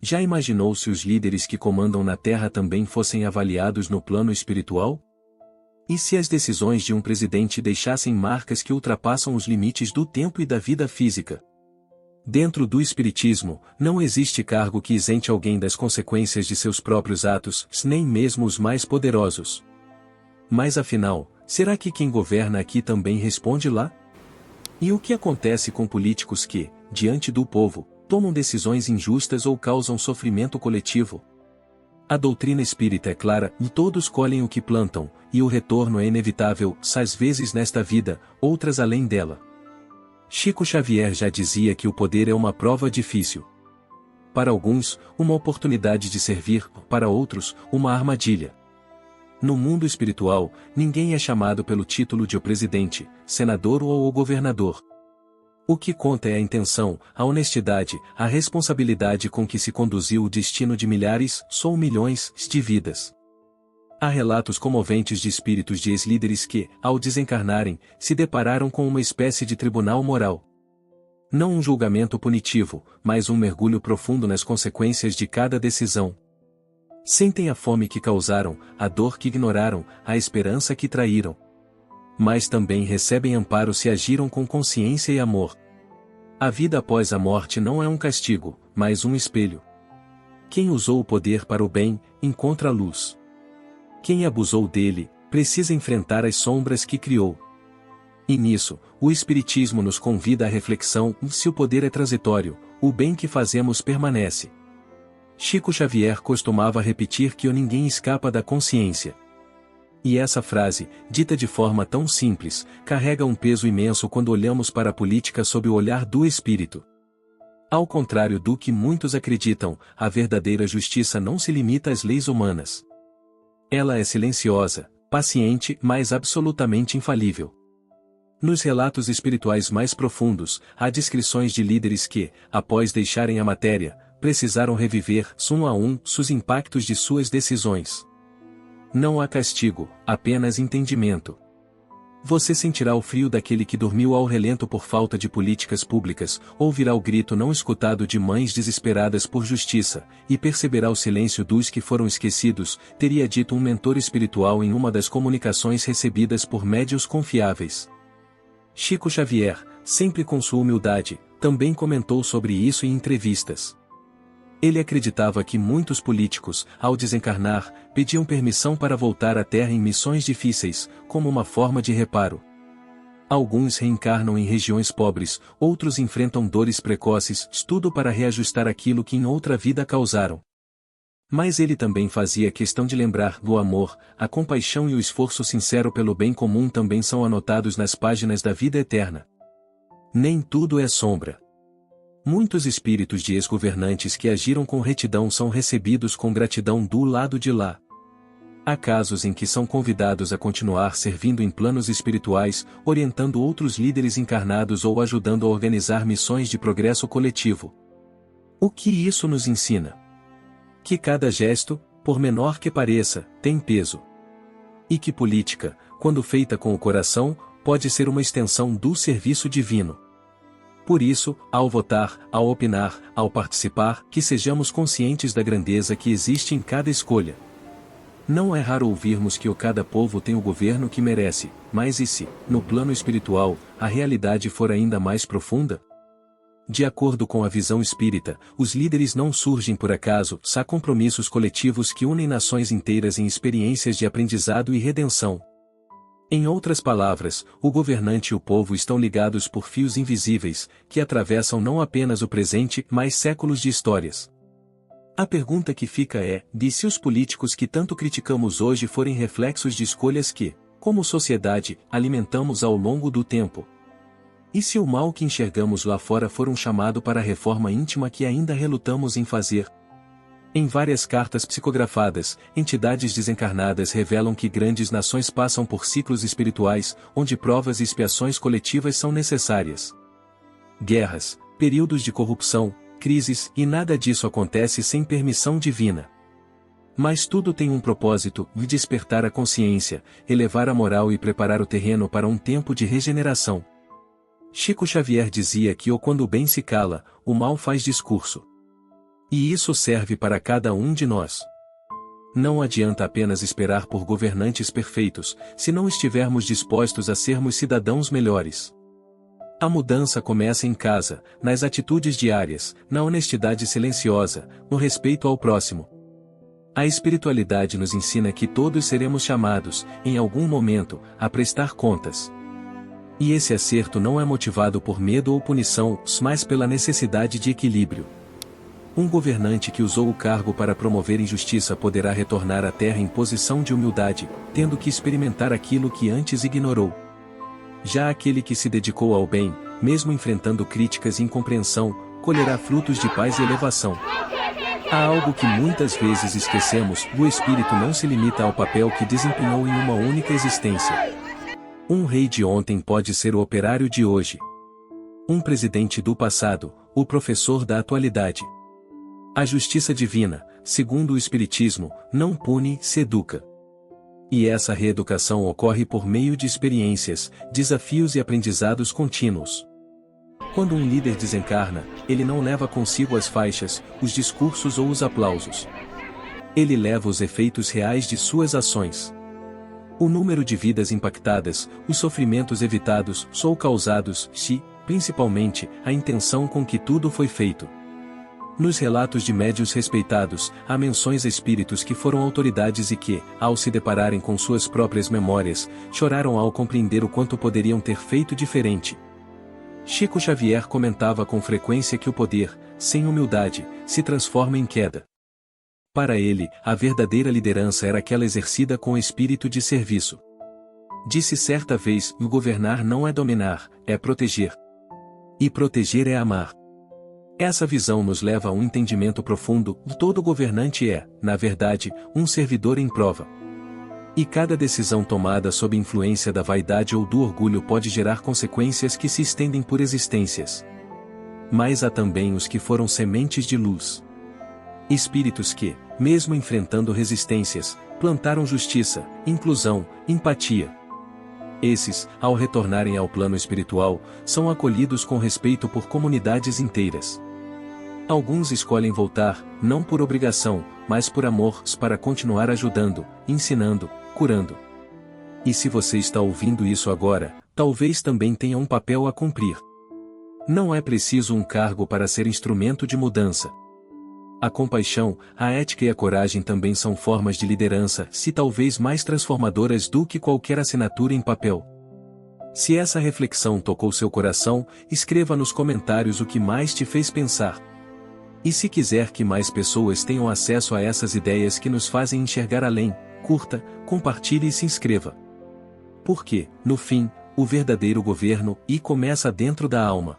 Já imaginou se os líderes que comandam na Terra também fossem avaliados no plano espiritual? E se as decisões de um presidente deixassem marcas que ultrapassam os limites do tempo e da vida física? Dentro do Espiritismo, não existe cargo que isente alguém das consequências de seus próprios atos, nem mesmo os mais poderosos. Mas afinal, será que quem governa aqui também responde lá? E o que acontece com políticos que, diante do povo, tomam decisões injustas ou causam sofrimento coletivo? A doutrina espírita é clara, e todos colhem o que plantam, e o retorno é inevitável, às vezes nesta vida, outras além dela. Chico Xavier já dizia que o poder é uma prova difícil. Para alguns, uma oportunidade de servir, para outros, uma armadilha. No mundo espiritual, ninguém é chamado pelo título de o presidente, senador ou o governador. O que conta é a intenção, a honestidade, a responsabilidade com que se conduziu o destino de milhares, ou milhões, de vidas. Há relatos comoventes de espíritos de ex-líderes que, ao desencarnarem, se depararam com uma espécie de tribunal moral. Não um julgamento punitivo, mas um mergulho profundo nas consequências de cada decisão. Sentem a fome que causaram, a dor que ignoraram, a esperança que traíram. Mas também recebem amparo se agiram com consciência e amor. A vida após a morte não é um castigo, mas um espelho. Quem usou o poder para o bem, encontra a luz. Quem abusou dele, precisa enfrentar as sombras que criou. E nisso, o Espiritismo nos convida à reflexão: se o poder é transitório, o bem que fazemos permanece. Chico Xavier costumava repetir que o ninguém escapa da consciência. E essa frase, dita de forma tão simples, carrega um peso imenso quando olhamos para a política sob o olhar do espírito. Ao contrário do que muitos acreditam, a verdadeira justiça não se limita às leis humanas. Ela é silenciosa, paciente, mas absolutamente infalível. Nos relatos espirituais mais profundos, há descrições de líderes que, após deixarem a matéria, precisaram reviver, um a um, os impactos de suas decisões. Não há castigo, apenas entendimento. Você sentirá o frio daquele que dormiu ao relento por falta de políticas públicas, ouvirá o grito não escutado de mães desesperadas por justiça, e perceberá o silêncio dos que foram esquecidos, teria dito um mentor espiritual em uma das comunicações recebidas por médiuns confiáveis. Chico Xavier, sempre com sua humildade, também comentou sobre isso em entrevistas. Ele acreditava que muitos políticos, ao desencarnar, pediam permissão para voltar à Terra em missões difíceis, como uma forma de reparo. Alguns reencarnam em regiões pobres, outros enfrentam dores precoces, tudo para reajustar aquilo que em outra vida causaram. Mas ele também fazia questão de lembrar: o amor, a compaixão e o esforço sincero pelo bem comum também são anotados nas páginas da vida eterna. Nem tudo é sombra. Muitos espíritos de ex-governantes que agiram com retidão são recebidos com gratidão do lado de lá. Há casos em que são convidados a continuar servindo em planos espirituais, orientando outros líderes encarnados ou ajudando a organizar missões de progresso coletivo. O que isso nos ensina? Que cada gesto, por menor que pareça, tem peso. E que política, quando feita com o coração, pode ser uma extensão do serviço divino. Por isso, ao votar, ao opinar, ao participar, que sejamos conscientes da grandeza que existe em cada escolha. Não é raro ouvirmos que cada povo tem o governo que merece, mas e se, no plano espiritual, a realidade for ainda mais profunda? De acordo com a visão espírita, os líderes não surgem por acaso, há compromissos coletivos que unem nações inteiras em experiências de aprendizado e redenção. Em outras palavras, o governante e o povo estão ligados por fios invisíveis, que atravessam não apenas o presente, mas séculos de histórias. A pergunta que fica é: e se os políticos que tanto criticamos hoje forem reflexos de escolhas que, como sociedade, alimentamos ao longo do tempo? E se o mal que enxergamos lá fora for um chamado para a reforma íntima que ainda relutamos em fazer? Em várias cartas psicografadas, entidades desencarnadas revelam que grandes nações passam por ciclos espirituais, onde provas e expiações coletivas são necessárias. Guerras, períodos de corrupção, crises, e nada disso acontece sem permissão divina. Mas tudo tem um propósito: despertar a consciência, elevar a moral e preparar o terreno para um tempo de regeneração. Chico Xavier dizia que quando o bem se cala, o mal faz discurso. E isso serve para cada um de nós. Não adianta apenas esperar por governantes perfeitos, se não estivermos dispostos a sermos cidadãos melhores. A mudança começa em casa, nas atitudes diárias, na honestidade silenciosa, no respeito ao próximo. A espiritualidade nos ensina que todos seremos chamados, em algum momento, a prestar contas. E esse acerto não é motivado por medo ou punição, mas pela necessidade de equilíbrio. Um governante que usou o cargo para promover injustiça poderá retornar à terra em posição de humildade, tendo que experimentar aquilo que antes ignorou. Já aquele que se dedicou ao bem, mesmo enfrentando críticas e incompreensão, colherá frutos de paz e elevação. Há algo que muitas vezes esquecemos: o espírito não se limita ao papel que desempenhou em uma única existência. Um rei de ontem pode ser o operário de hoje. Um presidente do passado, o professor da atualidade. A justiça divina, segundo o Espiritismo, não pune, se educa. E essa reeducação ocorre por meio de experiências, desafios e aprendizados contínuos. Quando um líder desencarna, ele não leva consigo as faixas, os discursos ou os aplausos. Ele leva os efeitos reais de suas ações. O número de vidas impactadas, os sofrimentos evitados, são causados, principalmente, a intenção com que tudo foi feito. Nos relatos de médiuns respeitados, há menções a espíritos que foram autoridades e que, ao se depararem com suas próprias memórias, choraram ao compreender o quanto poderiam ter feito diferente. Chico Xavier comentava com frequência que o poder, sem humildade, se transforma em queda. Para ele, a verdadeira liderança era aquela exercida com espírito de serviço. Disse certa vez: o governar não é dominar, é proteger. E proteger é amar. Essa visão nos leva a um entendimento profundo: todo governante é, na verdade, um servidor em prova. E cada decisão tomada sob influência da vaidade ou do orgulho pode gerar consequências que se estendem por existências. Mas há também os que foram sementes de luz. Espíritos que, mesmo enfrentando resistências, plantaram justiça, inclusão, empatia. Esses, ao retornarem ao plano espiritual, são acolhidos com respeito por comunidades inteiras. Alguns escolhem voltar, não por obrigação, mas por amor, para continuar ajudando, ensinando, curando. E se você está ouvindo isso agora, talvez também tenha um papel a cumprir. Não é preciso um cargo para ser instrumento de mudança. A compaixão, a ética e a coragem também são formas de liderança, se talvez mais transformadoras do que qualquer assinatura em papel. Se essa reflexão tocou seu coração, escreva nos comentários o que mais te fez pensar. E se quiser que mais pessoas tenham acesso a essas ideias que nos fazem enxergar além, curta, compartilhe e se inscreva. Porque, no fim, o verdadeiro governo começa dentro da alma.